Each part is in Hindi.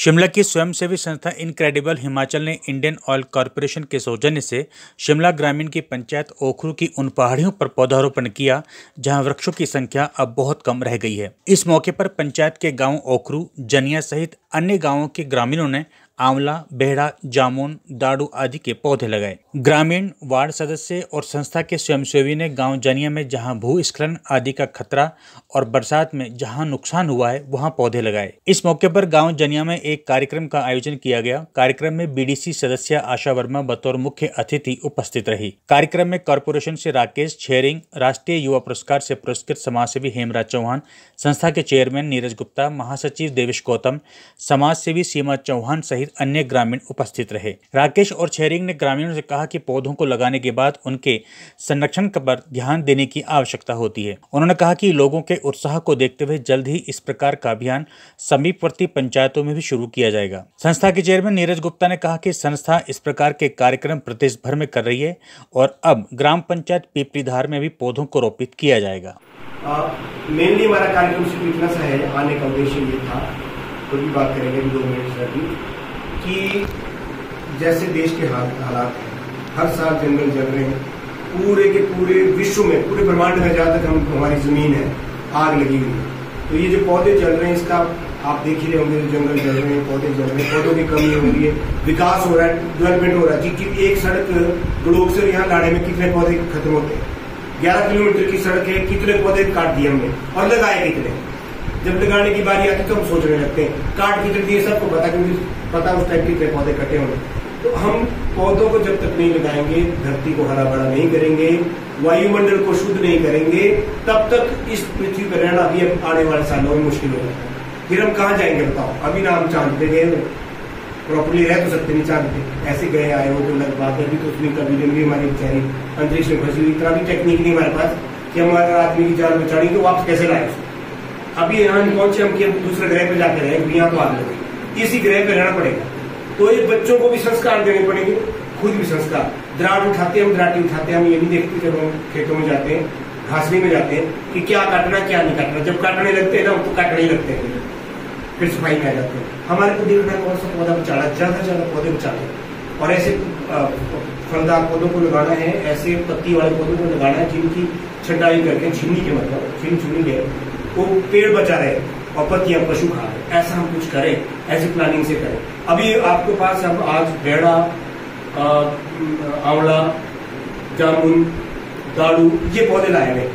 शिमला की स्वयंसेवी संस्था इनक्रेडिबल हिमाचल ने इंडियन ऑयल कॉरपोरेशन के सौजन्य से शिमला ग्रामीण की पंचायत ओखरू की उन पहाड़ियों पर पौधारोपण किया जहां वृक्षों की संख्या अब बहुत कम रह गई है। इस मौके पर पंचायत के गांव ओखरू, जनिया सहित अन्य गांवों के ग्रामीणों ने आंवला, बेहड़ा, जामुन, दाड़ू आदि के पौधे लगाए। ग्रामीण, वार्ड सदस्य और संस्था के स्वयंसेवी ने गांव जनिया में जहां भूस्खलन आदि का खतरा और बरसात में जहां नुकसान हुआ है वहां पौधे लगाए। इस मौके पर गांव जनिया में एक कार्यक्रम का आयोजन किया गया। कार्यक्रम में बीडीसी सदस्य आशा वर्मा बतौर मुख्य अतिथि उपस्थित रही। कार्यक्रम में कॉरपोरेशन से राकेश छेरिंग, राष्ट्रीय युवा पुरस्कार से पुरस्कृत समाजसेवी हेमराज चौहान, संस्था के चेयरमैन नीरज गुप्ता, महासचिव देवेश गौतम, समाजसेवी सीमा चौहान सहित अन्य ग्रामीण उपस्थित रहे। राकेश और छेरिंग ने ग्रामीणों से कहा कि पौधों को लगाने के बाद उनके संरक्षण पर ध्यान देने की आवश्यकता होती है। उन्होंने कहा कि लोगों के उत्साह को देखते हुए जल्द ही इस प्रकार का अभियान समीपवर्ती पंचायतों में भी शुरू किया जाएगा। संस्था के चेयरमैन नीरज गुप्ता ने कहा कि संस्था इस प्रकार के कार्यक्रम प्रदेश भर में कर रही है और अब ग्राम पंचायत पीपलीधार में भी पौधों को रोपित किया जाएगा। मेनली हमारा कार्यक्रम सिर्फ इतना सा है, आने का उद्देश्य ये था, तो भी बात करेंगे 2 मिनट से कि जैसे देश के हालात हैं, हर साल जंगल जल रहे हैं, पूरे के पूरे विश्व में, पूरे ब्रह्मांड में जहाँ तक हमारी जमीन है आग लगी हुई है। तो ये जो पौधे जल रहे हैं इसका आप देख ही रहे होंगे, जंगल जल रहे हैं, पौधे जल रहे हैं, पौधों की कमी हो रही है, विकास हो रहा है, डेवलपमेंट हो रहा है। कि एक सड़क गड़ोग से यहाँ लाड़े में कितने पौधे खत्म होते हैं, 11 किलोमीटर की सड़क है, कितने पौधे काट दिए हमने और लगाए कितने। जब लगाने की बारी आती तो हम सोचने लगते हैं काट कितने दिए, सबको पता, क्योंकि पता उस टाइम कितने पौधे कटे होंगे। तो हम पौधों को जब तक नहीं लगाएंगे, धरती को हरा भरा नहीं करेंगे, वायुमंडल को शुद्ध नहीं करेंगे, तब तक इस पृथ्वी पर रहना भी आने वाले सालों में मुश्किल हो जाएगा। फिर हम कहाँ जाएंगे बताओ? अभी ना हम चांद पे गए, प्रॉपरली रह तो सकते नहीं चांद पे, ऐसे गए आए हो तो लग बात है। अभी तो उसमें कभी भी हमारी बेचारी अंतरिक्ष में फंसी हुई, इतना भी टेक्निक नहीं हमारे पास कि हमारे आदमी की जान बचानी तो वापस कैसे लाए। अभी यहाँ पहुंचे हम कि हम दूसरे ग्रह पे जाके रहे, यहाँ तो आग लगे, इसी ग्रह पे रहना पड़ेगा। तो ये बच्चों को भी संस्कार देने पड़ेंगे, खुद भी संस्कार। दराट उठाते हैं, हम दराटी उठाते हैं, हम ये नहीं देखते जब हम खेतों में जाते हैं, घासनी में जाते हैं कि क्या काटना क्या नहीं काटना। जब काटने लगते हैं ना तो काटने ही लगते हैं, फिर सफाई में आ जाते हैं। हमारे को देखना कौन सा पौधा बचाना, ज्यादा से ज्यादा पौधे बचाने और ऐसे फलदार पौधों को लगाना है, ऐसे पत्ती वाले पौधों को लगाना है जिनकी छटाई करके छीननी के मतलब छीन है वो पेड़ बचा रहे और पत्तियां पशु खा रहे। ऐसा हम कुछ करें, ऐसी प्लानिंग से करें। अभी आपके पास हम आज बेड़ा, आंवला, जामुन, दाड़ू ये पौधे लाए हुए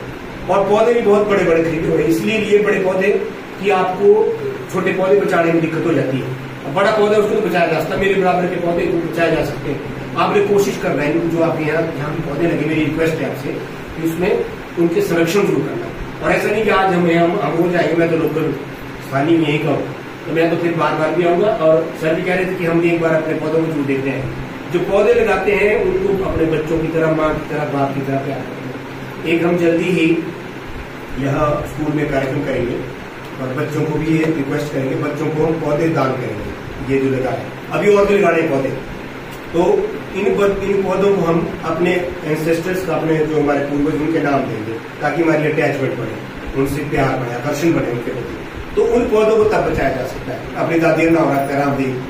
और पौधे भी बहुत बड़े बड़े खरीदे हुए। इसलिए लिए बड़े पौधे कि आपको छोटे पौधे बचाने में दिक्कत हो जाती है। बड़ा पौधा उसको तो बचाया जा सकता है, मेरे बराबर के पौधे को बचाए जा सकते हैं। आपने कोशिश कर रहे हैं जो आपके यहाँ जहाँ भी पौधे लगे, मेरी रिक्वेस्ट है आपसे कि उसमें उनके संरक्षण शुरू करना। और ऐसा नहीं कि आज हम हो जाएंगे, मैं तो लोकल स्थानीय में यही कहूँ, तो मैं तो फिर बार बार भी आऊंगा। और सर भी कह रहे थे कि हम भी एक बार अपने पौधों को छू देते हैं। जो पौधे लगाते हैं उनको अपने बच्चों की तरह, माँ की तरह, बाप की तरह प्यार करते हैं। एक हम जल्दी ही यहाँ स्कूल में कार्यक्रम करेंगे और बच्चों को भी ये रिक्वेस्ट करेंगे, बच्चों को हम पौधे दान करेंगे। ये जो लगाए अभी और भी लगाने पौधे, तो इन पौधों को हम अपने एंसेस्टर्स का, अपने जो हमारे पूर्वज उनके नाम देंगे ताकि हमारी अटैचमेंट बढ़े, उनसे प्यार बढ़े, आकर्षण बढ़े उनके प्रति। तो उन पौधों को तब बचाया जा सकता है। अपनी दादी नाम रखते रामदेव,